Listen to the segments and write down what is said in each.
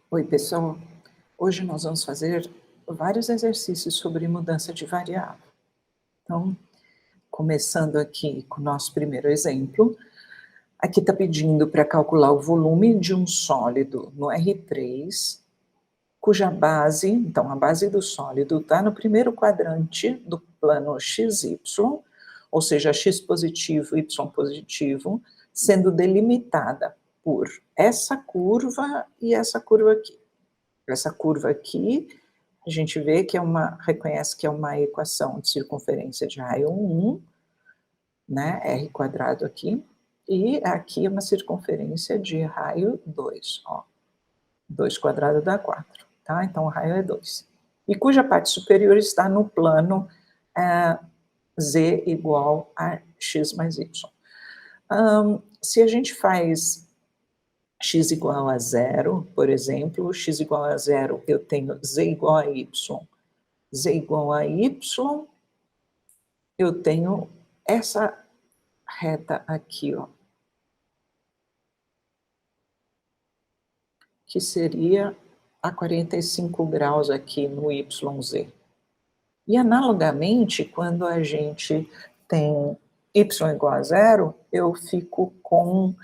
Oi, pessoal. Hoje nós vamos fazer vários exercícios sobre mudança de variável. Então, começando aqui com o nosso primeiro exemplo, aqui está pedindo para calcular o volume de um sólido no R3, cuja base, então a base do sólido está no primeiro quadrante do plano XY, ou seja, x positivo, y positivo, sendo delimitada por essa curva e essa curva aqui. Essa curva aqui, a gente vê que reconhece que é uma equação de circunferência de raio 1, né, r quadrado aqui, e aqui é uma circunferência de raio 2, ó. 2 quadrado dá 4, tá? Então o raio é 2. E cuja parte superior está no plano z igual a x mais y. Se a gente faz x igual a zero, por exemplo, x igual a zero, eu tenho z igual a y. Z igual a y, eu tenho essa reta aqui, ó, que seria a 45 graus aqui no YZ. E analogamente, quando a gente tem y igual a zero, eu fico com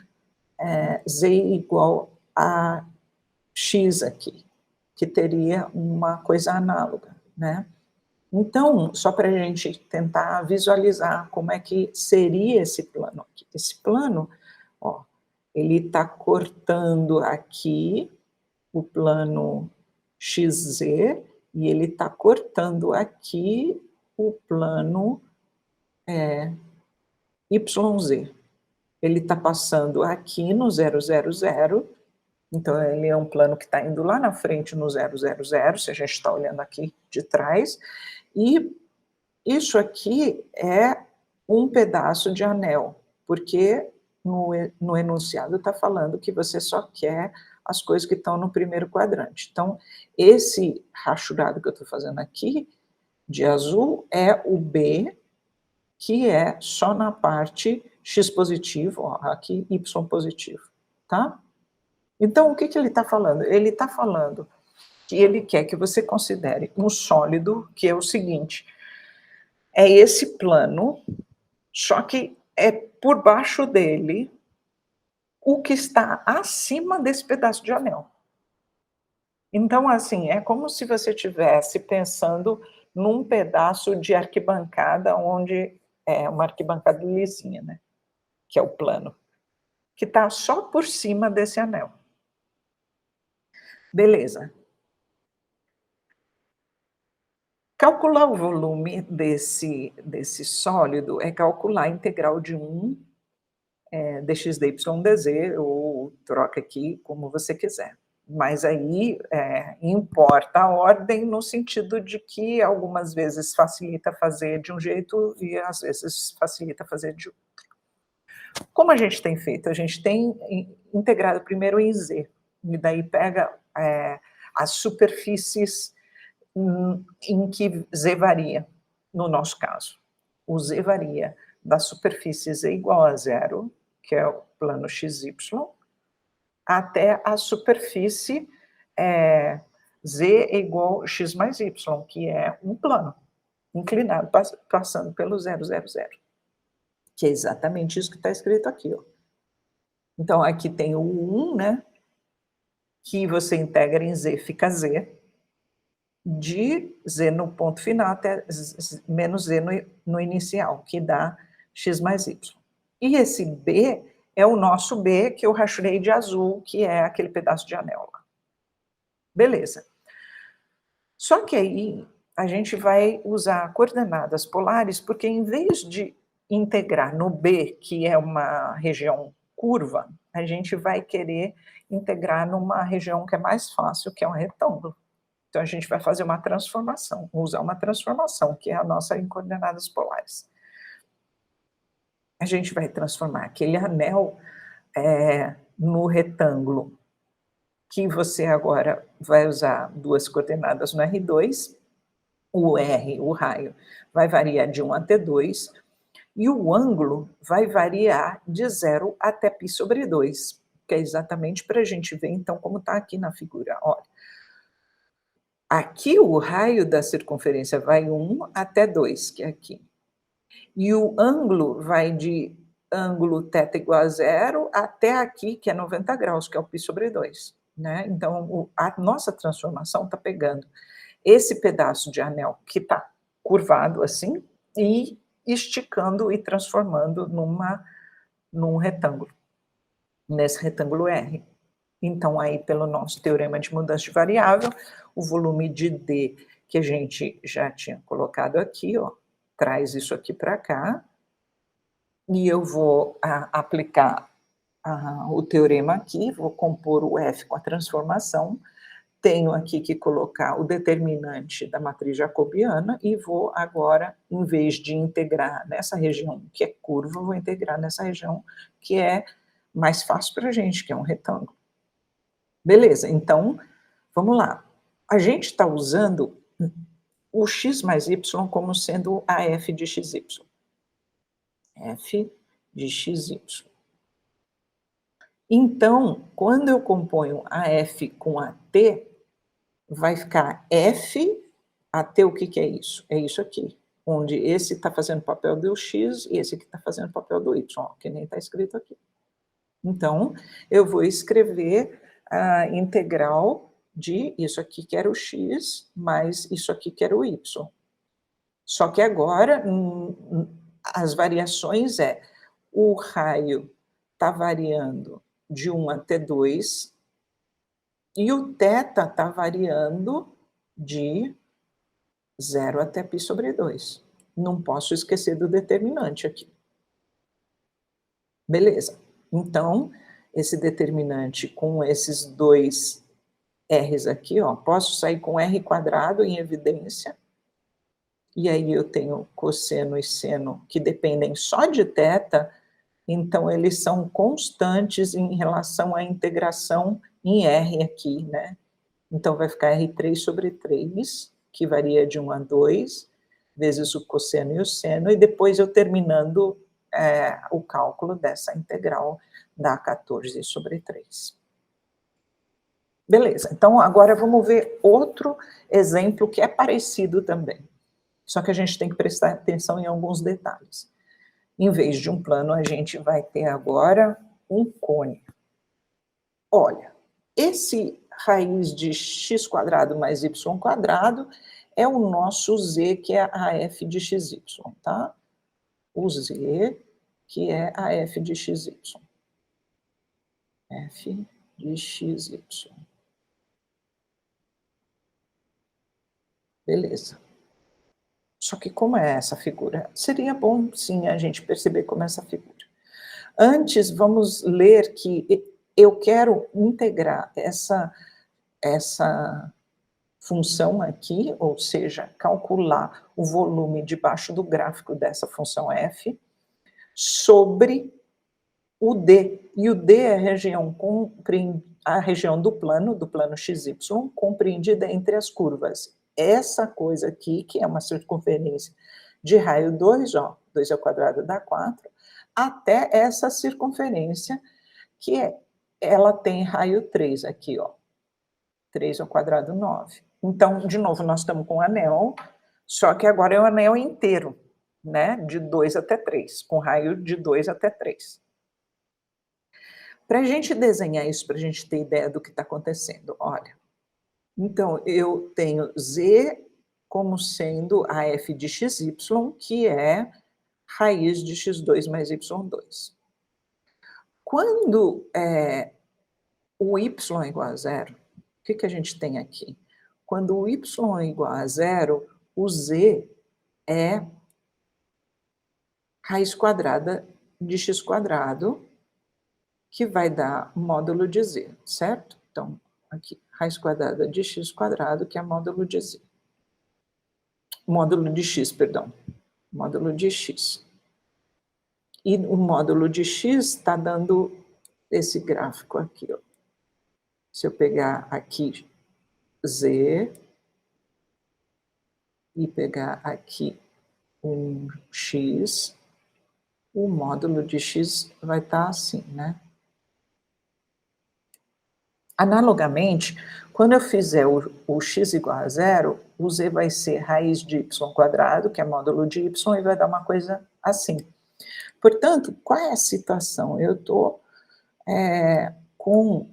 z igual a x aqui, que teria uma coisa análoga, né? Então, só para a gente tentar visualizar como é que seria esse plano aqui. Esse plano, ó, ele está cortando aqui o plano XZ e ele está cortando aqui o plano YZ. Ele está passando aqui no 000, então ele é um plano que está indo lá na frente no 000, se a gente está olhando aqui de trás, e isso aqui é um pedaço de anel, porque no enunciado está falando que você só quer as coisas que estão no primeiro quadrante. Então, esse rachurado que eu estou fazendo aqui, de azul, é o B, que é só na parte x positivo, ó, aqui y positivo, tá? Então, o que ele está falando? Ele está falando que ele quer que você considere um sólido, que é o seguinte, é esse plano, só que é por baixo dele o que está acima desse pedaço de anel. Então, assim, é como se você estivesse pensando num pedaço de arquibancada, onde é uma arquibancada lisinha, né? Que é o plano, que está só por cima desse anel. Beleza. Calcular o volume desse sólido é calcular a integral de 1 dx dy dz, ou troca aqui como você quiser. Mas aí importa a ordem no sentido de que algumas vezes facilita fazer de um jeito e às vezes facilita fazer de outro. Como a gente tem feito? A gente tem integrado primeiro em z, e daí pega as superfícies em que z varia, no nosso caso. O z varia da superfície z igual a zero, que é o plano XY, até a superfície z igual a x mais y, que é um plano inclinado, passando pelo 000, que é exatamente isso que está escrito aqui, ó. Então, aqui tem o 1, né, que você integra em z, fica z, de z no ponto final até menos z no inicial, que dá x mais y. E esse b é o nosso b, que eu rachurei de azul, que é aquele pedaço de anel lá. Beleza. Só que aí a gente vai usar coordenadas polares, porque em vez de integrar no b, que é uma região curva, a gente vai querer integrar numa região que é mais fácil, que é um retângulo. Então, a gente vai fazer uma transformação, usar uma transformação, que é a nossa em coordenadas polares. A gente vai transformar aquele anel no retângulo, que você agora vai usar duas coordenadas no R2, o R, o raio, vai variar de 1 até 2, e o ângulo vai variar de 0 até π sobre 2. que é exatamente para a gente ver, então, como está aqui na figura. Olha, aqui o raio da circunferência vai 1 até 2, que é aqui. E o ângulo vai de ângulo θ igual a 0 até aqui, que é 90 graus, que é o π/2, né. Então a nossa transformação está pegando esse pedaço de anel que está curvado assim, e esticando e transformando num retângulo, nesse retângulo R. Então aí, pelo nosso teorema de mudança de variável, o volume de D, que a gente já tinha colocado aqui, ó, traz isso aqui para cá, e eu vou aplicar o teorema aqui, vou compor o F com a transformação, tenho aqui que colocar o determinante da matriz jacobiana e vou agora, em vez de integrar nessa região que é curva, vou integrar nessa região que é mais fácil para a gente, que é um retângulo. Beleza, então, vamos lá. A gente está usando o x mais y como sendo a f de xy. F de xy. Então, quando eu componho a f com a t, vai ficar f a t, o que que é isso? É isso aqui, onde esse está fazendo o papel do x e esse aqui está fazendo o papel do y, que nem está escrito aqui. Então, eu vou escrever a integral de isso aqui que era o x, mais isso aqui que era o y. Só que agora, as variações o raio está variando de 1 até 2, e o θ está variando de 0 até π/2. Não posso esquecer do determinante aqui. Beleza. Então, esse determinante com esses dois R's aqui, ó, posso sair com R² em evidência, e aí eu tenho cosseno e seno que dependem só de θ, então eles são constantes em relação à integração em R aqui, né. Então vai ficar R3/3, que varia de 1 a 2, vezes o cosseno e o seno, e depois eu terminando o cálculo dessa integral dá 14/3. Beleza, então agora vamos ver outro exemplo que é parecido também, só que a gente tem que prestar atenção em alguns detalhes. Em vez de um plano, a gente vai ter agora um cone. Olha, esse raiz de x² mais y² é o nosso z, que é a f de xy, tá? O z, que é a f de xy. F de xy. Beleza. Só que como é essa figura? Seria bom, sim, a gente perceber como é essa figura. Antes, vamos ler que eu quero integrar essa função aqui, ou seja, calcular o volume debaixo do gráfico dessa função f, sobre o D. E o D é a região do plano XY, compreendida entre as curvas. Essa coisa aqui, que é uma circunferência de raio 2, ó, 2² dá 4, até essa circunferência, que ela tem raio 3 aqui, ó. 3² 9. Então, de novo, nós estamos com um anel, só que agora é um anel inteiro, né, de 2 até 3, com raio de 2 até 3. Para a gente desenhar isso, para a gente ter ideia do que está acontecendo, olha, então eu tenho Z como sendo a f de xy, que é raiz de x2 mais y2. Quando o y é igual a 0, o que a gente tem aqui? Quando o y é igual a 0, o z é raiz quadrada de x², que vai dar módulo de z, certo? Então, aqui, raiz quadrada de x², que é módulo de z. Módulo de x, perdão. Módulo de x. E o módulo de x está dando esse gráfico aqui, ó. Se eu pegar aqui z e pegar aqui um x, o módulo de x vai estar assim, né? Analogamente, quando eu fizer o x igual a zero, o z vai ser raiz de y², que é módulo de y, e vai dar uma coisa assim. Portanto, qual é a situação? Eu estou com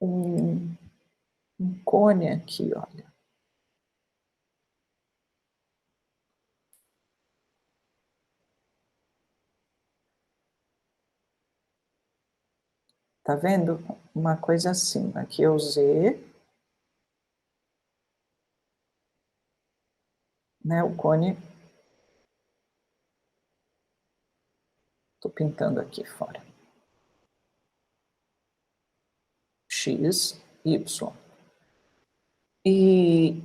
um cone aqui, olha. Tá vendo? Uma coisa assim, aqui é o z, né, o cone, estou pintando aqui fora, x, y. E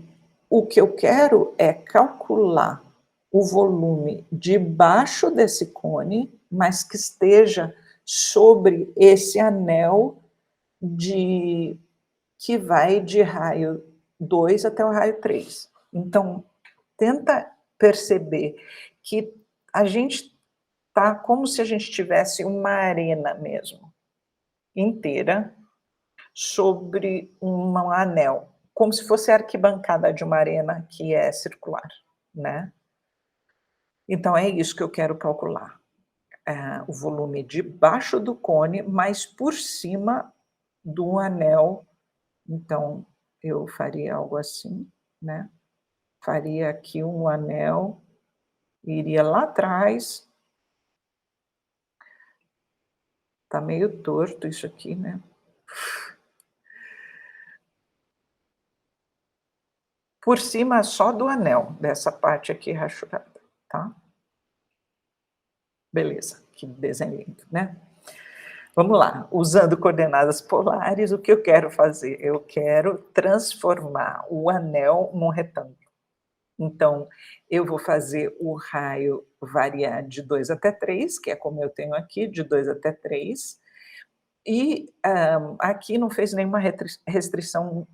o que eu quero é calcular o volume debaixo desse cone, mas que esteja sobre esse anel de que vai de raio 2 até o raio 3. Então, tenta perceber que a gente tá como se a gente tivesse uma arena mesmo, inteira, sobre um anel, como se fosse a arquibancada de uma arena que é circular, né. Então é isso que eu quero calcular, o volume debaixo do cone, mas por cima do anel. Então eu faria algo assim, né, faria aqui um anel, iria lá atrás, tá meio torto isso aqui, né. Por cima só do anel, dessa parte aqui rachurada, tá. Beleza, que desenho lindo, né. Vamos lá, usando coordenadas polares, o que eu quero fazer? Eu quero transformar o anel num retângulo. Então, eu vou fazer o raio variar de 2 até 3, que é como eu tenho aqui, de 2 até 3, e, aqui não fez nenhuma restrição,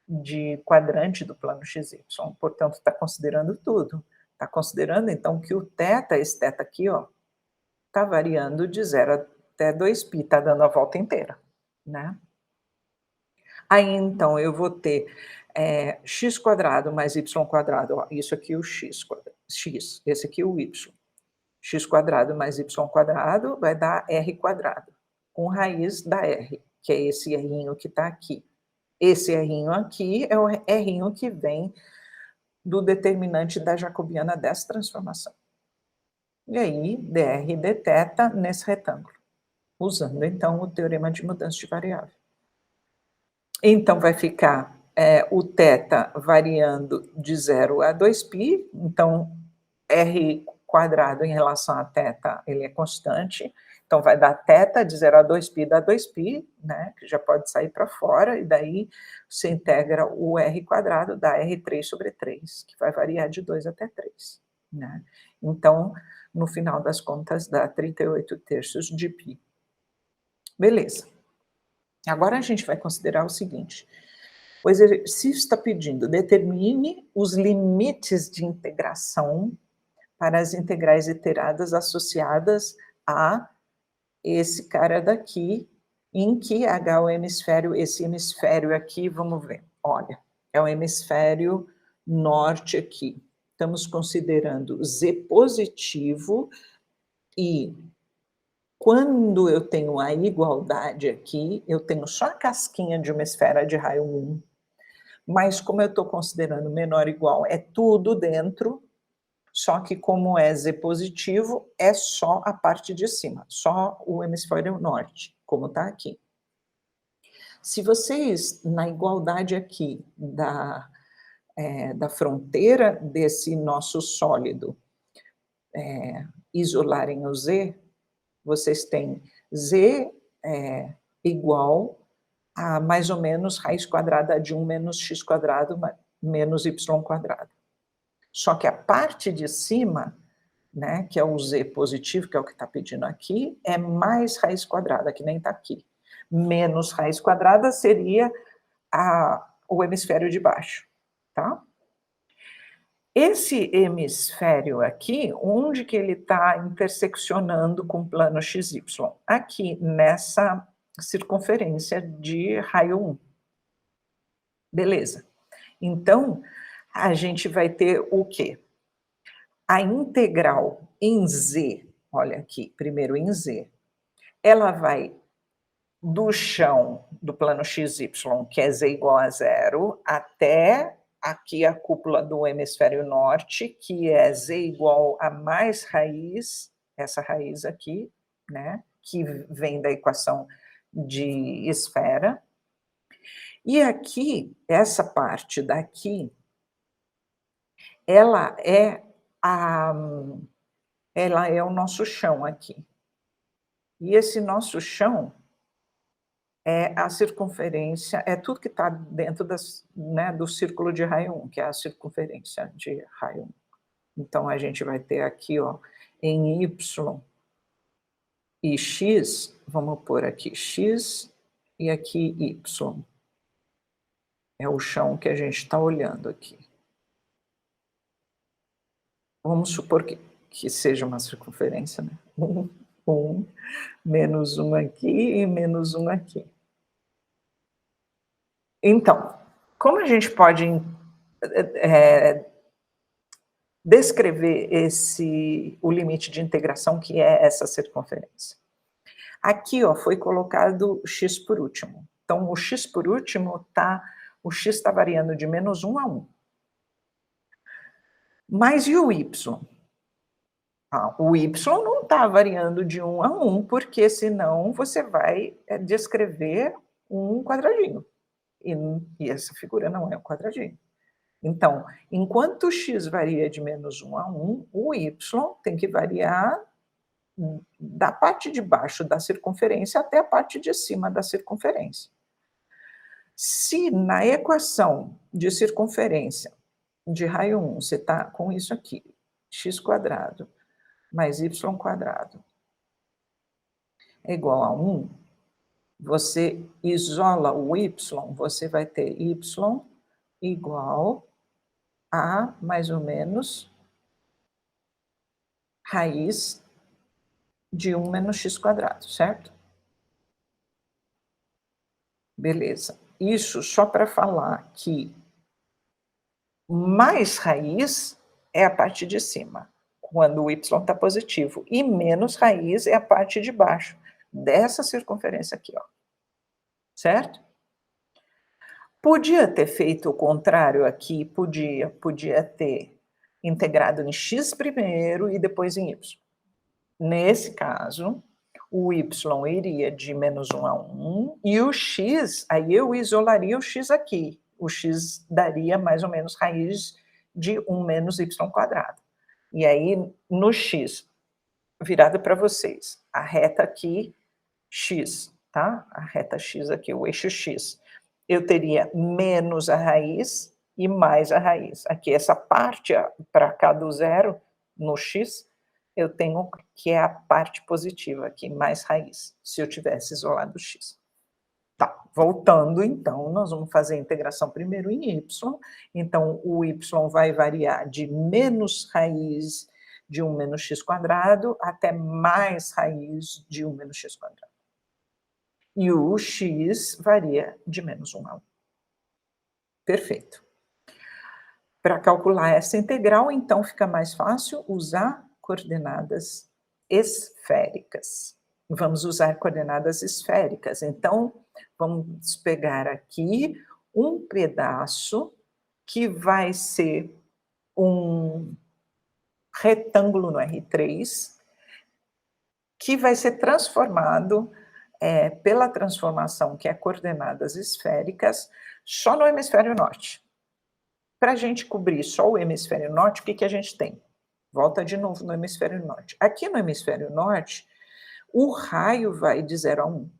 de quadrante do plano XY, portanto, está considerando tudo. Está considerando, então, que o θ, esse θ aqui, ó, está variando de 0 até 2π, está dando a volta inteira, né. Aí, então, eu vou ter, x² mais y², ó, isso aqui o x, esse aqui o y. X² mais y² vai dar r², com raiz da r, que é esse rzinho que está aqui. Esse rzinho aqui é o rzinho que vem do determinante da jacobiana dessa transformação. E aí, dr dθ nesse retângulo, usando então o teorema de mudança de variável. Então vai ficar, o θ variando de 0 a 2π, então r² em relação a θ, ele é constante, então vai dar θ de 0 a 2π dá 2π, né, que já pode sair para fora, e daí você integra o r², dá r3/3, que vai variar de 2 até 3, né. Então, no final das contas, dá 38/3 de π. Beleza. Agora a gente vai considerar o seguinte: o exercício está pedindo, determine os limites de integração para as integrais iteradas associadas a esse cara daqui, em que H é o hemisfério, esse hemisfério aqui, vamos ver, olha, é o hemisfério norte aqui. Estamos considerando Z positivo e quando eu tenho a igualdade aqui, eu tenho só a casquinha de uma esfera de raio 1, mas como eu estou considerando menor ou igual, é tudo dentro, só que como é Z positivo, é só a parte de cima, só o hemisfério norte, como está aqui. Se vocês, na igualdade aqui da fronteira desse nosso sólido, isolarem o Z, vocês têm Z igual a mais ou menos raiz quadrada de 1 menos x² menos y². Só que a parte de cima, né, que é o Z positivo, que é o que está pedindo aqui, é mais raiz quadrada, que nem está aqui. Menos raiz quadrada seria o hemisfério de baixo, tá? Esse hemisfério aqui, onde que ele está interseccionando com o plano XY? Aqui, nessa circunferência de raio 1. Beleza. Então, a gente vai ter o quê? A integral em z, olha aqui, primeiro em z, ela vai do chão do plano XY, que é z igual a zero, até aqui a cúpula do hemisfério norte, que é z igual a mais raiz, essa raiz aqui, né, que vem da equação de esfera. E aqui, essa parte daqui, ela é a ela é o nosso chão aqui. E esse nosso chão é a circunferência, é tudo que está dentro das, né, do círculo de raio 1, que é a circunferência de raio 1. Então, a gente vai ter aqui, ó, em y e x, vamos pôr aqui x e aqui y. É o chão que a gente está olhando aqui. Vamos supor que seja uma circunferência, né? 1, menos 1 aqui e menos 1 aqui. Então, como a gente pode descrever o limite de integração, que é essa circunferência? Aqui, ó, foi colocado x por último. Então, o x por último o x está variando de menos 1 a 1. Mas e o y? O y não está variando de 1 a 1, porque senão você vai descrever um quadradinho. E essa figura não é um quadradinho. Então, enquanto o x varia de menos 1 a 1, o y tem que variar da parte de baixo da circunferência até a parte de cima da circunferência. Se na equação de circunferência de raio 1 você está com isso aqui, x² mais y² é igual a 1, você isola o y, você vai ter y igual a mais ou menos raiz de 1 menos x², certo? Beleza. Isso só para falar que mais raiz é a parte de cima, quando o y está positivo, e menos raiz é a parte de baixo, dessa circunferência aqui, ó. Certo? Podia ter feito o contrário aqui, podia ter integrado em x primeiro e depois em y. Nesse caso, o y iria de menos 1 a 1, e o x, aí eu isolaria o x aqui. O x daria mais ou menos raiz de 1 menos y². E aí, no x, virado para vocês, a reta aqui, x, tá? A reta x aqui, o eixo x. Eu teria menos a raiz e mais a raiz. Aqui, essa parte para cá do zero, no x, eu tenho que é a parte positiva aqui, mais raiz, se eu tivesse isolado o x. Tá, voltando então, nós vamos fazer a integração primeiro em y, então o y vai variar de menos raiz de 1 menos x² até mais raiz de 1 menos x². E o x varia de menos 1 a 1. Perfeito. Para calcular essa integral, então, fica mais fácil usar coordenadas esféricas. Vamos usar coordenadas esféricas. Então, vamos pegar aqui um pedaço que vai ser um retângulo no R3, que vai ser transformado pela transformação, que é coordenadas esféricas, só no hemisfério norte. Para a gente cobrir só o hemisfério norte, o que a gente tem? Volta de novo no hemisfério norte. Aqui no hemisfério norte, o raio vai de 0 a 1.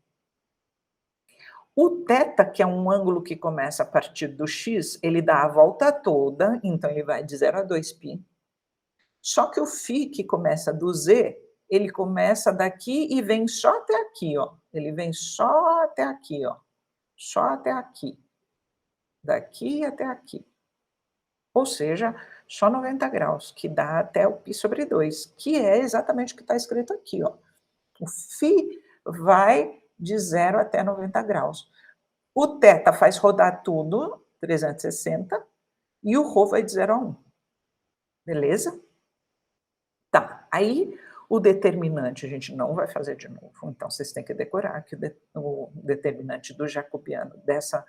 O θ, que é um ângulo que começa a partir do x, ele dá a volta toda, então ele vai de 0 a 2π. Só que o φ, que começa do z, ele começa daqui e vem só até aqui, ó. Ele vem só até aqui, ó. Só até aqui. Daqui até aqui. Ou seja, só 90 graus, que dá até o π/2, que é exatamente o que está escrito aqui, ó. O φ vai de 0 até 90 graus. O θ faz rodar tudo, 360, e o ρ vai de 0 a 1. Beleza? Tá, aí o determinante a gente não vai fazer de novo, então vocês têm que decorar que o determinante do jacobiano dessa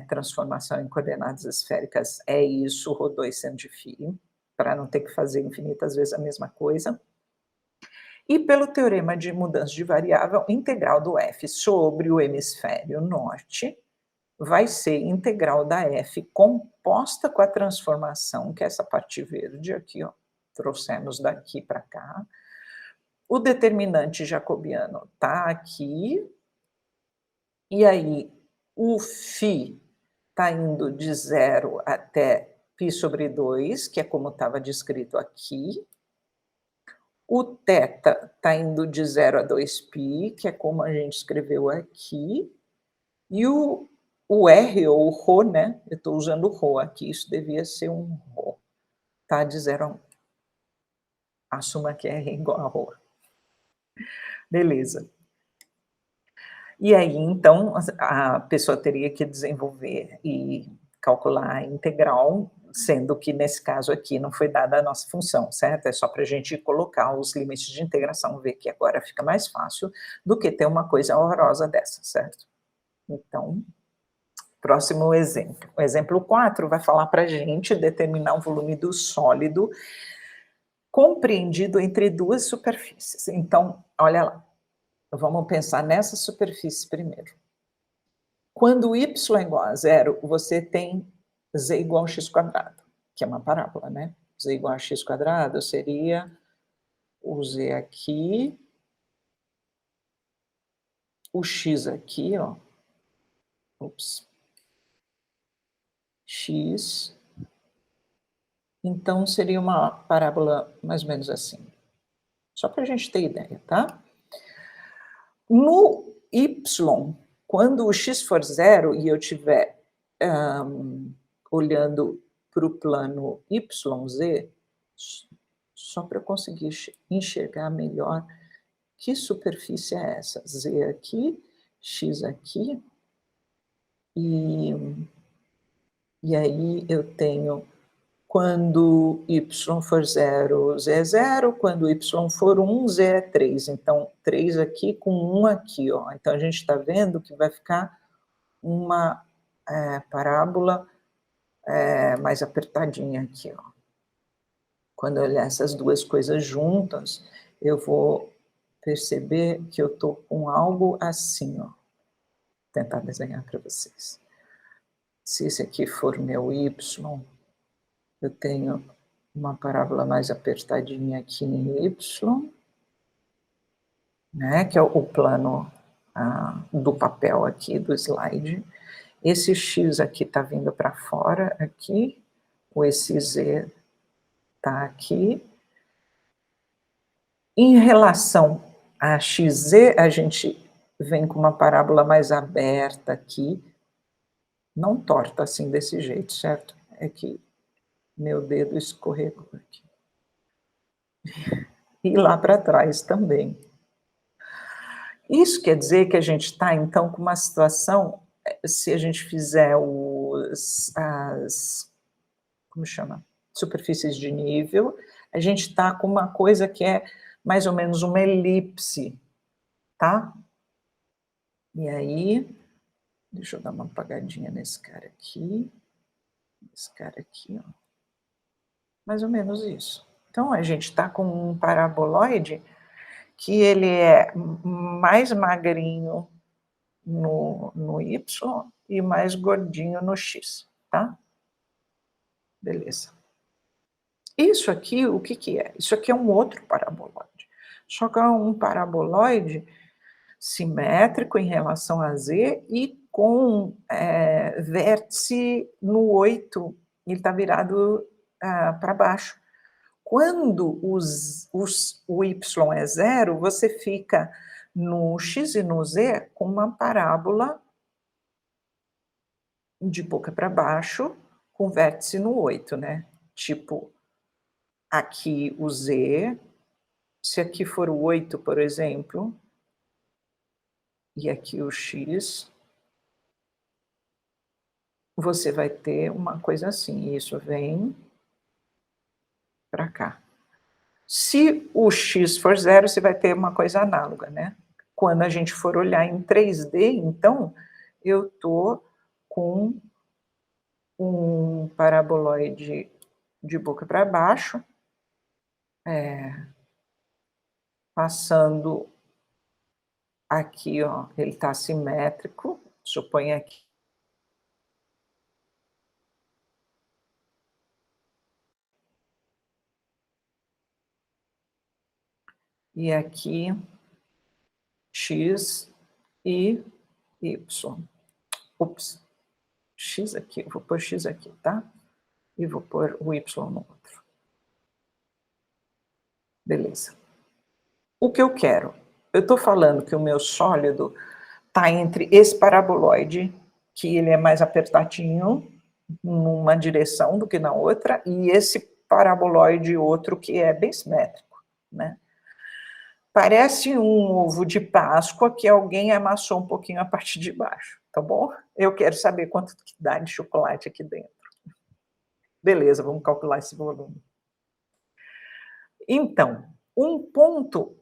transformação em coordenadas esféricas é isso, ρ2 seno de φ, para não ter que fazer infinitas vezes a mesma coisa. E pelo teorema de mudança de variável, integral do f sobre o hemisfério norte vai ser integral da f composta com a transformação, que é essa parte verde aqui, ó, trouxemos daqui para cá. O determinante jacobiano está aqui, e aí o φ está indo de 0 até π sobre 2, que é como estava descrito aqui. O θ está indo de 0 a 2π, que é como a gente escreveu aqui. E o R ou o ρ, né? Eu estou usando o ρ aqui, isso devia ser um ρ. Tá de 0 a 1. Assuma que R é igual a ρ. Beleza. E aí, então, a pessoa teria que desenvolver e calcular a integral, sendo que nesse caso aqui não foi dada a nossa função, certo? É só para a gente colocar os limites de integração, ver que agora fica mais fácil do que ter uma coisa horrorosa dessa, certo? Então, próximo exemplo. O exemplo 4 vai falar para a gente determinar o volume do sólido compreendido entre duas superfícies. Então, olha lá, vamos pensar nessa superfície primeiro. Quando y é igual a 0, você tem z igual a x quadrado, que é uma parábola, né? Z igual a x quadrado seria o z aqui, o x aqui, ó. Ups. X. Então, seria uma parábola mais ou menos assim. Só para a gente ter ideia, tá? No y, quando o x for 0 e eu estiver olhando para o plano YZ, só para eu conseguir enxergar melhor que superfície é essa. Z aqui, X aqui, e aí eu tenho, quando y for 0, z é 0, quando y for 1, z é 3. Então, 3 aqui com 1 aqui, ó. Então, a gente está vendo que vai ficar uma parábola mais apertadinha aqui, ó. Quando eu olhar essas duas coisas juntas, eu vou perceber que eu estou com algo assim, ó. Vou tentar desenhar para vocês. Se esse aqui for meu y, eu tenho uma parábola mais apertadinha aqui em y, né, que é o plano do papel aqui, do slide. Esse x aqui está vindo para fora, aqui, ou esse z está aqui. Em relação a xz, a gente vem com uma parábola mais aberta aqui, não torta assim desse jeito, certo? É que meu dedo escorregou aqui. E lá para trás também. Isso quer dizer que a gente está, então, com uma situação, se a gente fizer como chama? Superfícies de nível, a gente está com uma coisa que é mais ou menos uma elipse, tá? E aí, deixa eu dar uma apagadinha nesse cara aqui, ó. Mais ou menos isso. Então, a gente está com um paraboloide que ele é mais magrinho no Y e mais gordinho no X, tá? Beleza. Isso aqui, o que que é? Isso aqui é um outro paraboloide. Só que é um paraboloide simétrico em relação a Z e com vértice no 8, ele está virado para baixo. Quando o y é 0, você fica no x e no z com uma parábola de boca para baixo, com vértice no 8, né? Tipo, aqui o z, se aqui for o 8, por exemplo, e aqui o x, você vai ter uma coisa assim, isso vem para cá. Se o x for 0, você vai ter uma coisa análoga, né. Quando a gente for olhar em 3D, então, eu estou com um paraboloide de boca para baixo, passando aqui, ó, ele está simétrico, supõe aqui. E aqui x e y. Ups, x aqui, eu vou pôr x aqui, tá? E vou pôr o y no outro. Beleza. O que eu quero? Eu estou falando que o meu sólido está entre esse paraboloide, que ele é mais apertadinho numa direção do que na outra, e esse paraboloide outro que é bem simétrico, né? Parece um ovo de Páscoa que alguém amassou um pouquinho a parte de baixo, tá bom? Eu quero saber quanto que dá de chocolate aqui dentro. Beleza, vamos calcular esse volume. Então, um ponto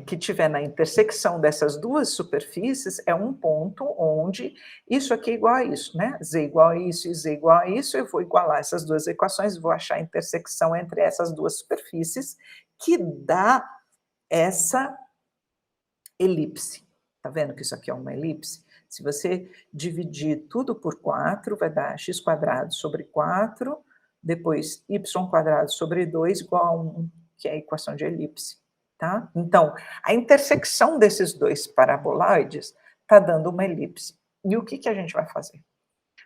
que tiver na intersecção dessas duas superfícies é um ponto onde isso aqui é igual a isso, né? Z igual a isso e Z igual a isso, eu vou igualar essas duas equações, vou achar a intersecção entre essas duas superfícies, que dá essa elipse. Tá vendo que isso aqui é uma elipse? Se você dividir tudo por 4, vai dar x² sobre 4, depois y² sobre 2 igual a 1, que é a equação de elipse. Tá? Então, a intersecção desses dois paraboloides está dando uma elipse. E o que a gente vai fazer?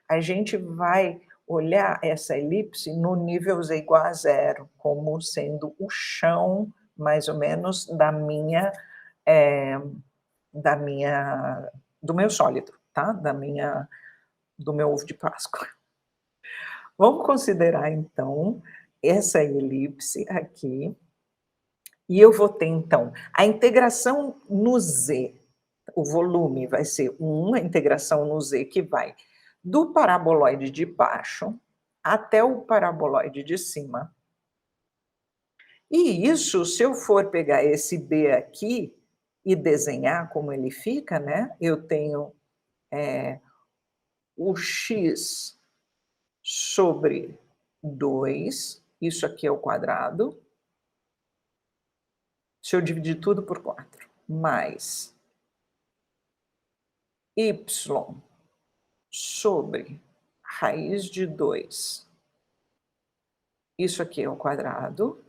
A gente vai olhar essa elipse no nível z igual a 0, como sendo o chão, mais ou menos, do meu sólido, tá? Do meu ovo de Páscoa. Vamos considerar, então, essa elipse aqui, e eu vou ter, então, a integração no z, o volume vai ser 1, a integração no z que vai do paraboloide de baixo até o paraboloide de cima. E isso, se eu for pegar esse B aqui e desenhar como ele fica, né, eu tenho o x sobre 2, isso aqui é o quadrado, se eu dividir tudo por 4, mais y sobre raiz de 2, isso aqui é o quadrado,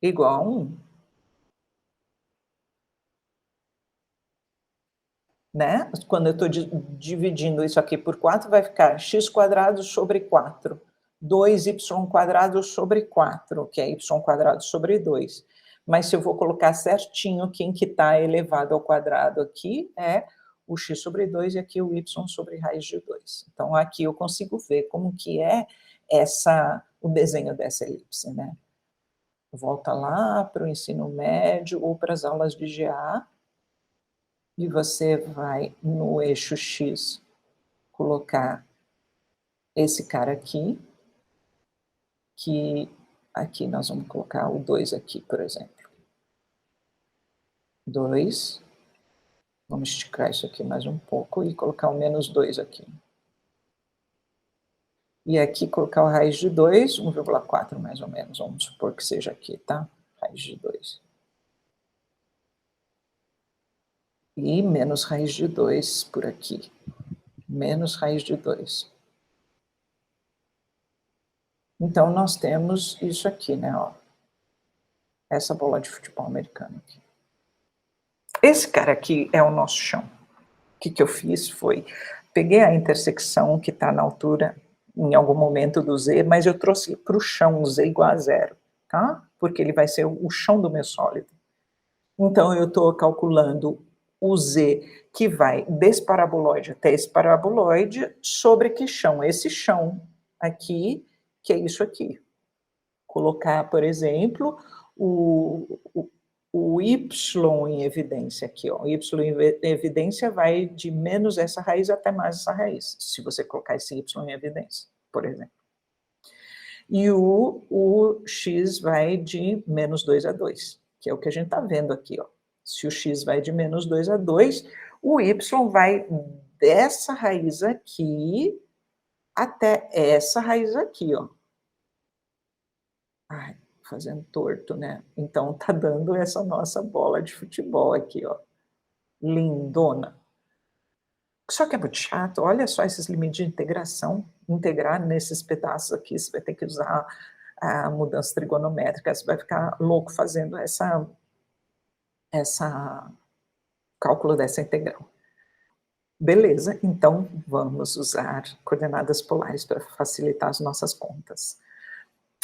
igual a 1. Né? Quando eu estou dividindo isso aqui por 4, vai ficar x² sobre 4, 2y² sobre 4, que é y² sobre 2. Mas se eu vou colocar certinho, quem que está elevado ao quadrado aqui é o x sobre 2 e aqui o y sobre raiz de 2. Então, aqui eu consigo ver como que é o desenho dessa elipse, né? Volta lá para o ensino médio ou para as aulas de GA, e você vai no eixo X colocar esse cara aqui, que aqui nós vamos colocar o 2 aqui, por exemplo. 2, vamos esticar isso aqui mais um pouco e colocar o menos 2 aqui. E aqui colocar a raiz de 2, 1,4 mais ou menos, vamos supor que seja aqui, tá? Raiz de 2. E menos raiz de 2 por aqui. Menos raiz de 2. Então, nós temos isso aqui, né? Ó, essa bola de futebol americano aqui. Esse cara aqui é o nosso chão. O que eu fiz foi, peguei a intersecção que está na altura, em algum momento do Z, mas eu trouxe para o chão, Z igual a 0, tá? Porque ele vai ser o chão do meu sólido. Então, eu estou calculando o Z que vai desse paraboloide até esse paraboloide, sobre que chão? Esse chão aqui, que é isso aqui. Colocar, por exemplo, o y em evidência aqui, ó, o y em evidência vai de menos essa raiz até mais essa raiz, se você colocar esse y em evidência, por exemplo. E o x vai de menos 2 a 2, que é o que a gente está vendo aqui, ó. Se o x vai de menos 2 a 2, o y vai dessa raiz aqui até essa raiz aqui, ó. Ai, fazendo torto, né? Então tá dando essa nossa bola de futebol aqui, ó. Lindona. Só que é muito chato, olha só esses limites de integração, integrar nesses pedaços aqui, você vai ter que usar a mudança trigonométrica, você vai ficar louco fazendo essa cálculo dessa integral. Beleza, então vamos usar coordenadas polares para facilitar as nossas contas.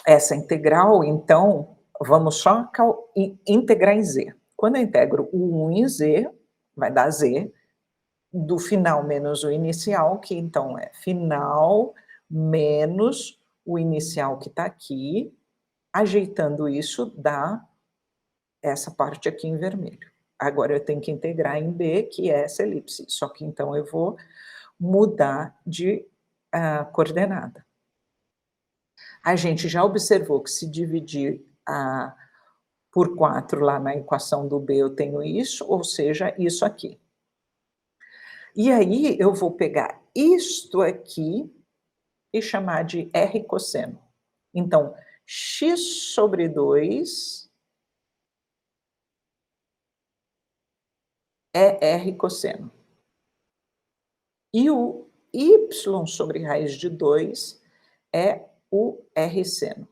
Essa integral, então, vamos só integrar em z. Quando eu integro o 1 em z, vai dar z, do final menos o inicial, que então é final menos o inicial que está aqui, ajeitando isso dá essa parte aqui em vermelho. Agora eu tenho que integrar em b, que é essa elipse, só que então eu vou mudar de coordenada. A gente já observou que se dividir por 4 lá na equação do b eu tenho isso, ou seja, isso aqui. E aí eu vou pegar isto aqui e chamar de r cosseno. Então, x sobre 2 é r cosseno. E o y sobre raiz de 2 é o r seno.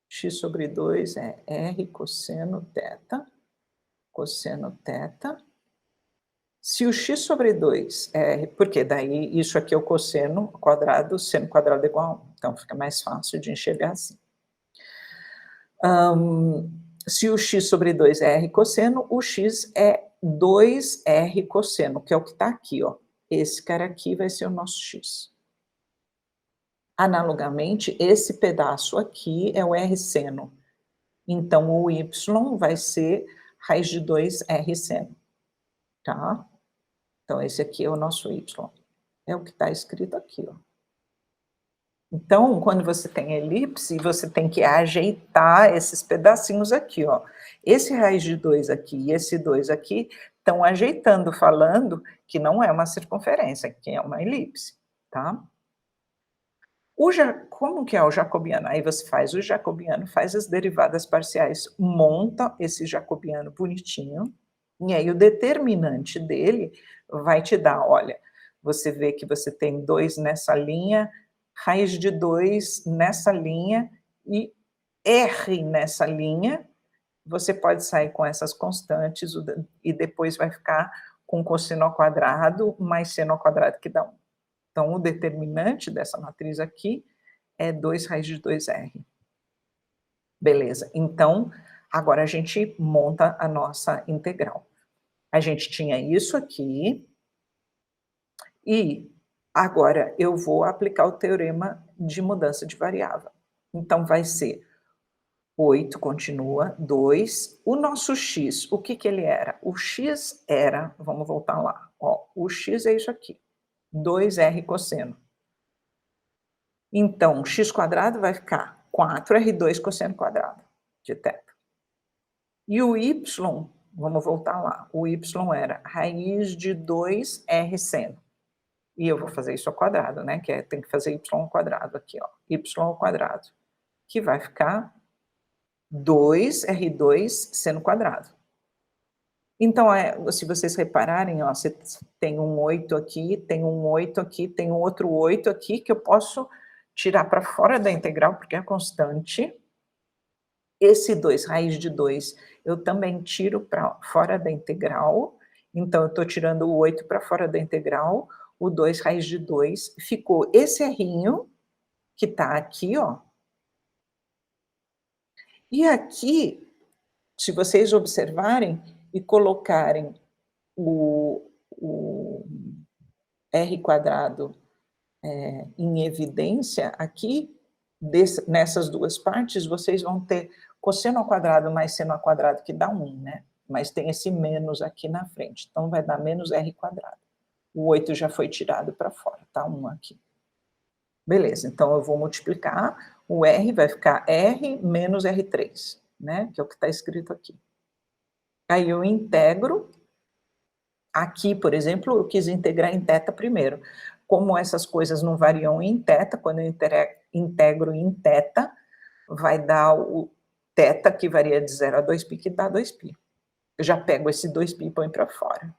X sobre 2 é r cosseno θ. Se o x sobre 2 é... Porque daí isso aqui é o cosseno quadrado, seno quadrado é igual a 1. Então fica mais fácil de enxergar assim. Se o x sobre 2 é r cosseno, o x é 2r cosseno, que é o que está aqui, ó. Esse cara aqui vai ser o nosso x. Analogamente, esse pedaço aqui é o r seno. Então, o y vai ser raiz de 2r seno, tá? Então, esse aqui é o nosso y. É o que está escrito aqui, ó. Então, quando você tem elipse, você tem que ajeitar esses pedacinhos aqui, ó. Esse raiz de 2 aqui e esse 2 aqui estão ajeitando, falando que não é uma circunferência, que é uma elipse, tá? Como que é o jacobiano? Aí você faz o jacobiano, faz as derivadas parciais, monta esse jacobiano bonitinho, e aí o determinante dele vai te dar, olha, você vê que você tem 2 nessa linha, raiz de 2 nessa linha e r nessa linha, você pode sair com essas constantes e depois vai ficar com cosseno ao quadrado mais seno ao quadrado que dá 1. Então, o determinante dessa matriz aqui é 2 raiz de 2r. Beleza, então, agora a gente monta a nossa integral. A gente tinha isso aqui, e agora eu vou aplicar o teorema de mudança de variável. Então, vai ser 8, continua, 2. O nosso x, o que que ele era? O x era, vamos voltar lá, ó, o x é isso aqui, 2r cosseno. Então, x² vai ficar 4r2 cosseno quadrado de θ. E o y, vamos voltar lá, o y era raiz de 2r seno. E eu vou fazer isso ao quadrado, né? Que tem que fazer y ao quadrado aqui, ó. Y ao quadrado, que vai ficar 2r2 seno quadrado. Então, se vocês repararem, ó, você tem um 8 aqui, tem um 8 aqui, tem um outro 8 aqui, que eu posso tirar para fora da integral, porque é constante. Esse 2, raiz de 2, eu também tiro para fora da integral. Então, eu estou tirando o 8 para fora da integral, o 2 raiz de 2, ficou esse rzinho, que está aqui, ó. E aqui, se vocês observarem e colocarem o r² em evidência aqui, nessas duas partes, vocês vão ter cosseno ao quadrado mais seno ao quadrado, que dá 1, né? Mas tem esse menos aqui na frente, então vai dar menos r quadrado. O 8 já foi tirado para fora, tá? 1 aqui. Beleza, então eu vou multiplicar, o r vai ficar r menos r3, né? Que é o que está escrito aqui. Aí eu integro. Aqui, por exemplo, eu quis integrar em θ primeiro. Como essas coisas não variam em θ, quando eu integro em θ, vai dar o θ, que varia de 0 a 2π, que dá 2π. Eu já pego esse 2π e põe para fora.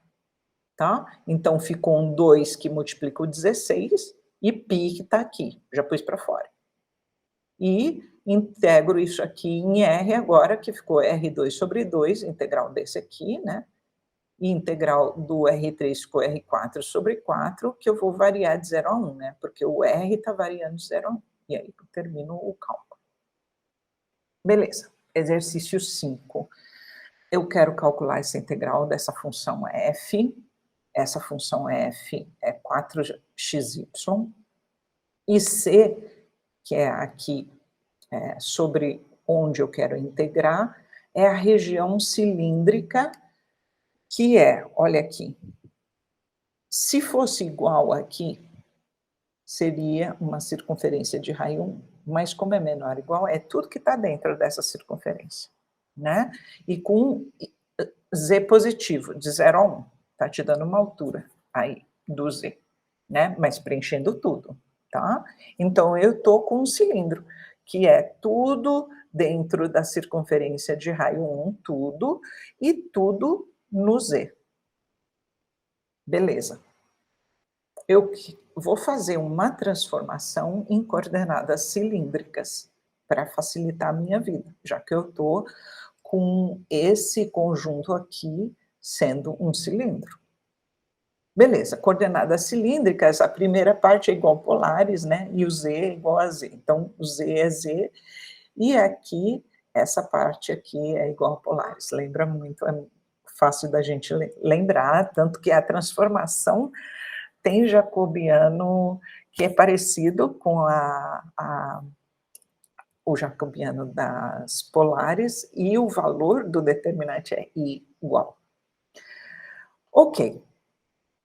Tá? Então, ficou um 2 que multiplica o 16 e π que está aqui. Já pus para fora. E integro isso aqui em R agora, que ficou R2 sobre 2, integral desse aqui, né? E integral do R3 ficou R4 sobre 4, que eu vou variar de 0 a 1, né? Porque o R está variando de 0 a 1. E aí eu termino o cálculo. Beleza. Exercício 5. Eu quero calcular essa integral dessa função f. Essa função f é 4xy. E c, que é aqui sobre onde eu quero integrar, é a região cilíndrica, que é, olha aqui, se fosse igual aqui, seria uma circunferência de raio 1, mas como é menor ou igual, é tudo que está dentro dessa circunferência, né? E com z positivo, de 0 a 1, está te dando uma altura aí do z, né? Mas preenchendo tudo, tá? Então, eu estou com um cilindro, que é tudo dentro da circunferência de raio 1, tudo, e tudo no z. Beleza. Eu vou fazer uma transformação em coordenadas cilíndricas para facilitar a minha vida, já que eu estou com esse conjunto aqui sendo um cilindro. Beleza, coordenadas cilíndricas, a primeira parte é igual a polares, né? E o z é igual a z. Então, o z é z, e aqui, essa parte aqui é igual a polares. Lembra muito, é fácil da gente lembrar, tanto que a transformação tem jacobiano que é parecido com o jacobiano das polares, e o valor do determinante é igual. Ok,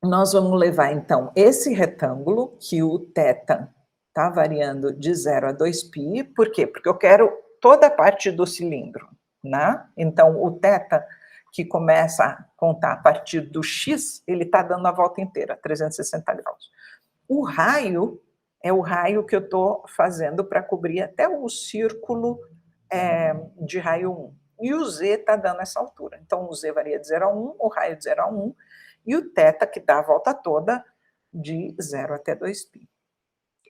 nós vamos levar então esse retângulo, que o θ está variando de 0 a 2π, por quê? Porque eu quero toda a parte do cilindro, né? Então o θ, que começa a contar a partir do x, ele está dando a volta inteira, 360 graus. O raio é o raio que eu estou fazendo para cobrir até o círculo de raio 1. E o z está dando essa altura. Então, o z varia de 0 a 1, o raio de 0 a 1, e o θ, que dá a volta toda, de 0 até 2π.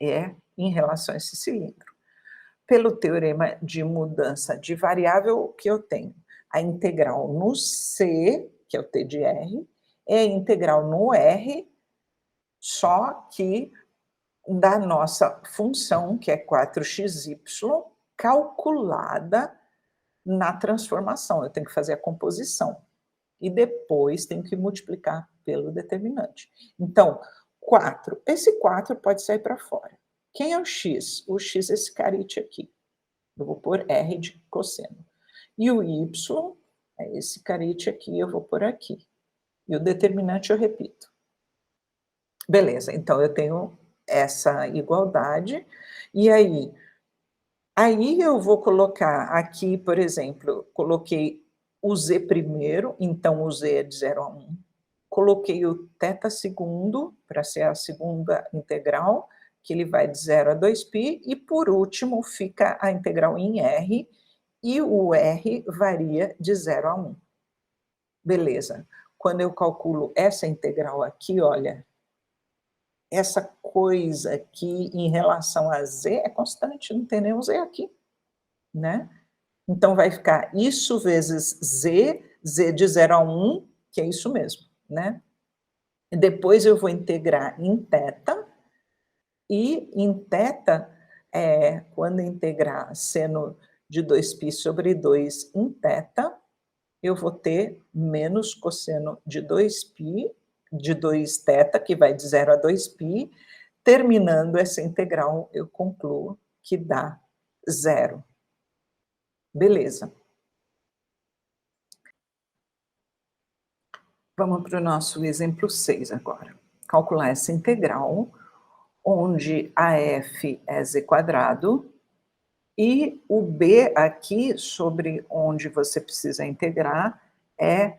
É em relação a esse cilindro. Pelo teorema de mudança de variável, o que eu tenho? A integral no c, que é o t de r, é a integral no r, só que da nossa função, que é 4xy, calculada na transformação. Eu tenho que fazer a composição. E depois tenho que multiplicar pelo determinante. Então, 4. Esse 4 pode sair para fora. Quem é o x? O x é esse carite aqui. Eu vou pôr r de cosseno. E o y é esse carite aqui, eu vou pôr aqui. E o determinante eu repito. Beleza, então eu tenho essa igualdade, e aí eu vou colocar aqui, por exemplo, coloquei o z primeiro, então o z é de 0 a 1, coloquei o θ segundo, para ser a segunda integral, que ele vai de 0 a 2π, e por último fica a integral em r, e o r varia de 0 a 1. Beleza, quando eu calculo essa integral aqui, olha, essa coisa aqui em relação a z é constante, não tem nenhum z aqui, né? Então vai ficar isso vezes z, z de 0 a 1, que é isso mesmo, né? E depois eu vou integrar em θ, e em θ, quando integrar seno de 2π sobre 2 em θ, eu vou ter menos cosseno de 2π, de 2θ, que vai de 0 a 2π. Terminando essa integral, eu concluo que dá 0. Beleza. Vamos para o nosso exemplo 6 agora. Calcular essa integral, onde a f é z² e o b aqui, sobre onde você precisa integrar, é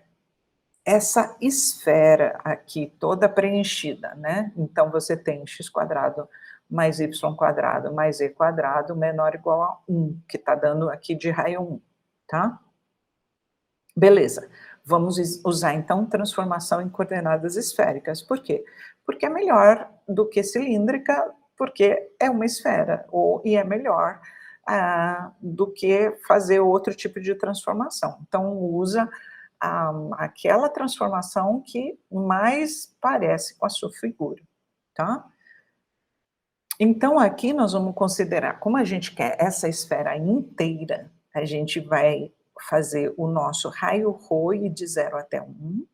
essa esfera aqui toda preenchida, né. Então você tem x² mais y² mais z² menor ou igual a 1, que está dando aqui de raio 1, tá. Beleza, vamos usar então transformação em coordenadas esféricas, por quê? Porque é melhor do que cilíndrica, porque é uma esfera, e é melhor, do que fazer outro tipo de transformação. Então usa aquela transformação que mais parece com a sua figura, tá? Então aqui nós vamos considerar, como a gente quer essa esfera inteira, a gente vai fazer o nosso raio ρ de 0 até 1.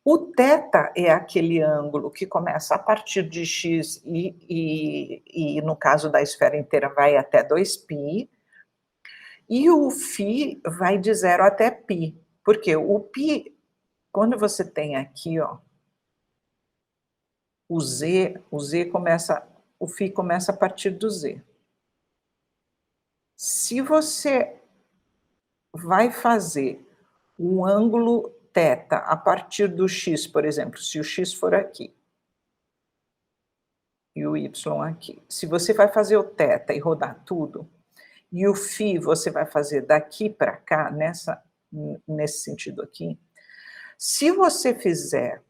O θ é aquele ângulo que começa a partir de x e no caso da esfera inteira vai até 2π, e o φ vai de 0 até π, porque o π, quando você tem aqui, ó, o φ começa a partir do z. Se você vai fazer um ângulo θ a partir do x, por exemplo, se o x for aqui e o y aqui, se você vai fazer o θ e rodar tudo, e o φ você vai fazer daqui para cá, nesse sentido aqui, se você fizer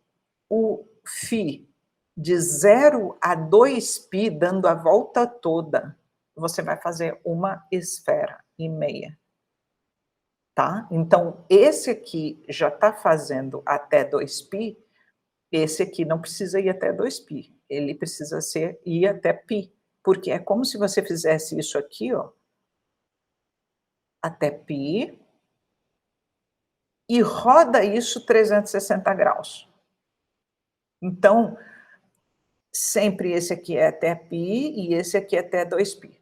o φ de 0 a 2π, dando a volta toda, você vai fazer uma esfera e meia. Tá? Então, esse aqui já está fazendo até 2π, esse aqui não precisa ir até 2π, ele precisa ir até π, porque é como se você fizesse isso aqui, ó, até π, e roda isso 360 graus. Então, sempre esse aqui é até π e esse aqui é até 2π,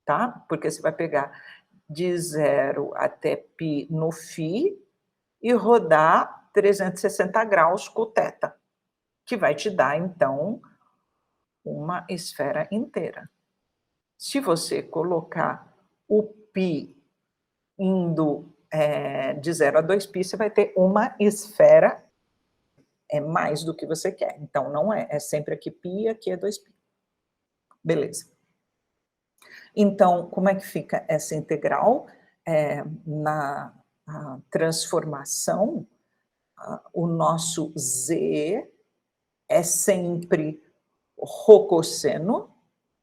tá? Porque você vai pegar de 0 até π no φ e rodar 360 graus com o θ, que vai te dar, então, uma esfera inteira. Se você colocar o π indo de 0 a 2π, você vai ter uma esfera, é mais do que você quer. Então, não é sempre aqui π e aqui é 2π. Beleza. Então, como é que fica essa integral? Na transformação, o nosso z é sempre ρ cosseno,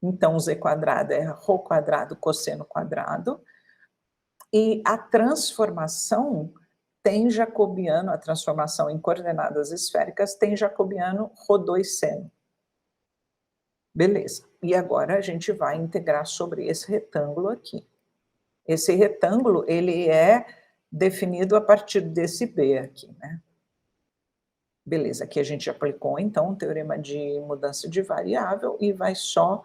então o z² é ρ² cosseno quadrado, e a transformação tem jacobiano, a transformação em coordenadas esféricas tem jacobiano ρ2 seno. Beleza, e agora a gente vai integrar sobre esse retângulo aqui. Esse retângulo, ele é definido a partir desse B aqui, né? Beleza, aqui a gente aplicou, então, o teorema de mudança de variável e vai só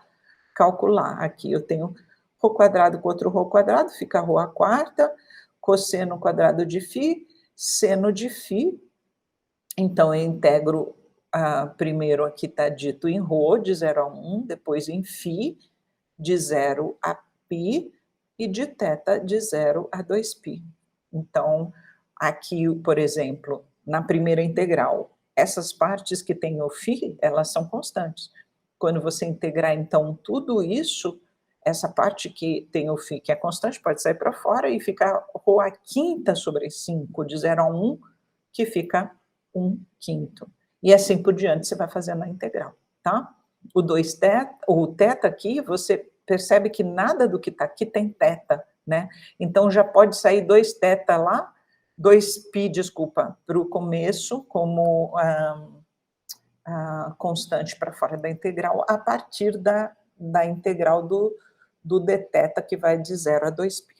calcular. Aqui eu tenho ρ² com outro ρ², fica ρ², cosseno quadrado de φ, seno de φ. Então, eu integro, primeiro aqui está dito em ρ, de 0 a 1, depois em φ, de 0 a π, e de θ, de 0 a 2π. Então, aqui, por exemplo, na primeira integral, essas partes que tem o φ, elas são constantes. Quando você integrar, então, tudo isso, essa parte que tem o φ, que é constante, pode sair para fora e ficar ρ² sobre 5, de 0 a 1, que fica 1/5. E assim por diante, você vai fazendo a integral, tá? O θ aqui, você percebe que nada do que está aqui tem θ, né? Então, já pode sair 2θ lá, 2π, desculpa, para o começo, como constante para fora da integral, a partir da integral do dθ, que vai de 0 a 2π.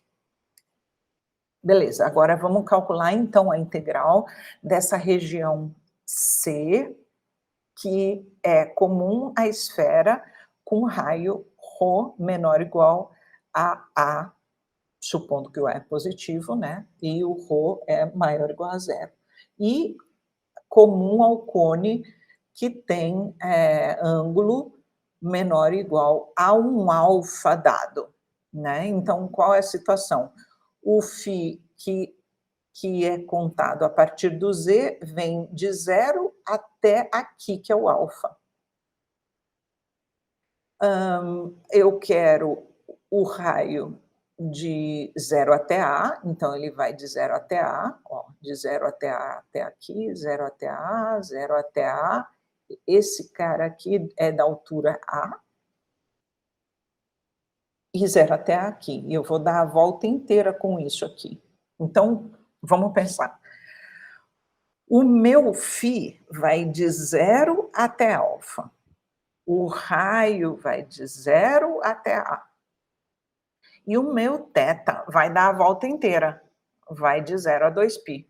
Beleza, agora vamos calcular, então, a integral dessa região C, que é comum à esfera com raio Rho menor ou igual a A, supondo que o A é positivo, né, e o Rho é maior ou igual a zero. E comum ao cone que tem ângulo menor ou igual a um alfa dado, né. Então, qual é a situação? O φ que é contado a partir do Z vem de 0 até aqui, que é o alfa. Eu quero o raio de 0 até A, então ele vai de 0 até A, ó, de 0 até A até aqui, 0 até A, 0 até A. Esse cara aqui é da altura A e 0 até aqui. E eu vou dar a volta inteira com isso aqui. Então, vamos pensar. O meu φ vai de 0 até alfa. O raio vai de 0 até A. E o meu θ vai dar a volta inteira, vai de 0 a 2π,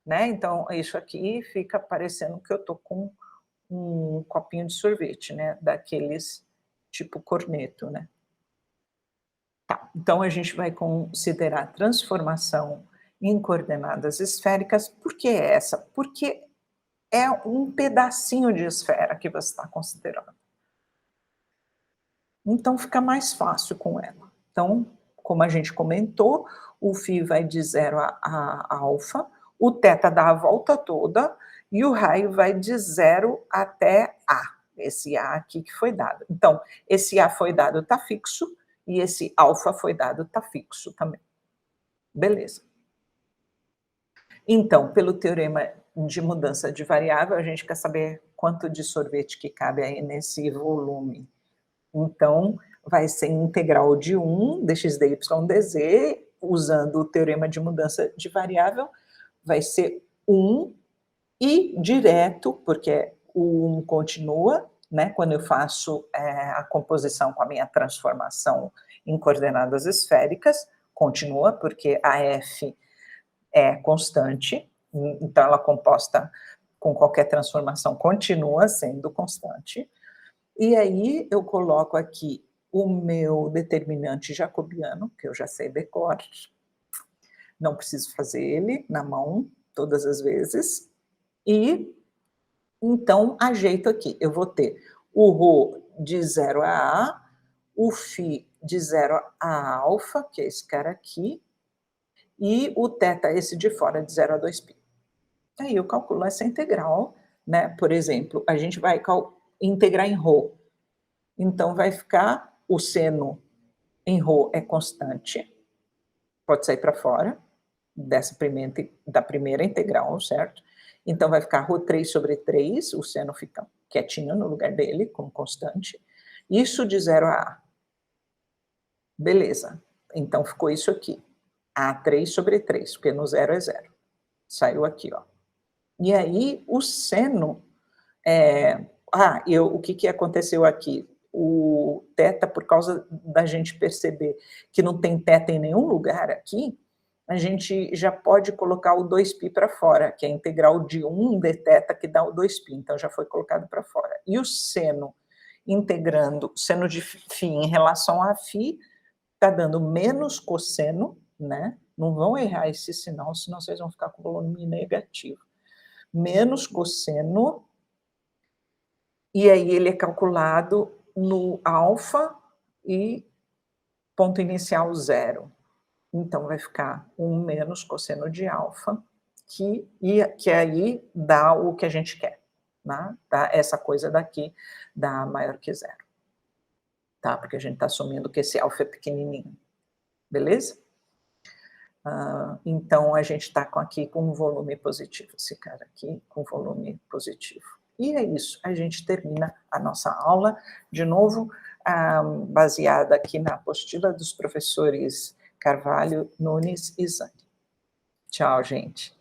né. Então, isso aqui fica parecendo que eu estou com um copinho de sorvete, né, daqueles tipo corneto, né. Tá, então a gente vai considerar transformação em coordenadas esféricas. Por que essa? Porque é um pedacinho de esfera que você está considerando. Então fica mais fácil com ela. Então, como a gente comentou, o φ vai de 0 a alfa, o θ dá a volta toda e o raio vai de 0 até A, esse A aqui que foi dado. Então, esse A foi dado, está fixo, e esse alfa foi dado, está fixo também. Beleza. Então, pelo teorema de mudança de variável, a gente quer saber quanto de sorvete que cabe aí nesse volume. Então, vai ser integral de 1 dx dy dz, usando o teorema de mudança de variável, vai ser 1 e direto, porque o 1 continua, né, quando eu faço a composição com a minha transformação em coordenadas esféricas, continua, porque a f é constante, então ela composta com qualquer transformação continua sendo constante. E aí eu coloco aqui o meu determinante jacobiano, que eu já sei decor, não preciso fazer ele na mão todas as vezes, e então ajeito aqui. Eu vou ter o Rho de 0 a A, o φ de 0 a alfa, que é esse cara aqui, e o θ, esse de fora, de 0 a 2π. Aí eu calculo essa integral, né? Por exemplo, a gente vai integrar em Rho. Então vai ficar o seno em Rho é constante, pode sair para fora da primeira integral, certo? Então vai ficar Rho3 sobre 3, o seno fica quietinho no lugar dele, como constante. Isso de 0 a A. Beleza. Então ficou isso aqui. A3 sobre 3, porque no 0 é 0. Saiu aqui, ó. E aí o seno o que aconteceu aqui? O θ, por causa da gente perceber que não tem θ em nenhum lugar aqui, a gente já pode colocar o 2π para fora, que é a integral de 1 dθ que dá o 2π, então já foi colocado para fora. E o seno, integrando seno de φ em relação a φ, está dando menos cosseno, né? Não vão errar esse sinal, senão vocês vão ficar com volume negativo. Menos cosseno, e aí ele é calculado no alfa e ponto inicial 0. Então vai ficar 1 menos cosseno de alfa, que aí dá o que a gente quer, né? Dá essa coisa daqui, dá maior que 0. Tá? Porque a gente está assumindo que esse alfa é pequenininho. Beleza? Então a gente está aqui com um volume positivo, esse cara aqui com volume positivo. E é isso, a gente termina a nossa aula, de novo, baseada aqui na apostila dos professores Carvalho, Nunes e Zani. Tchau, gente.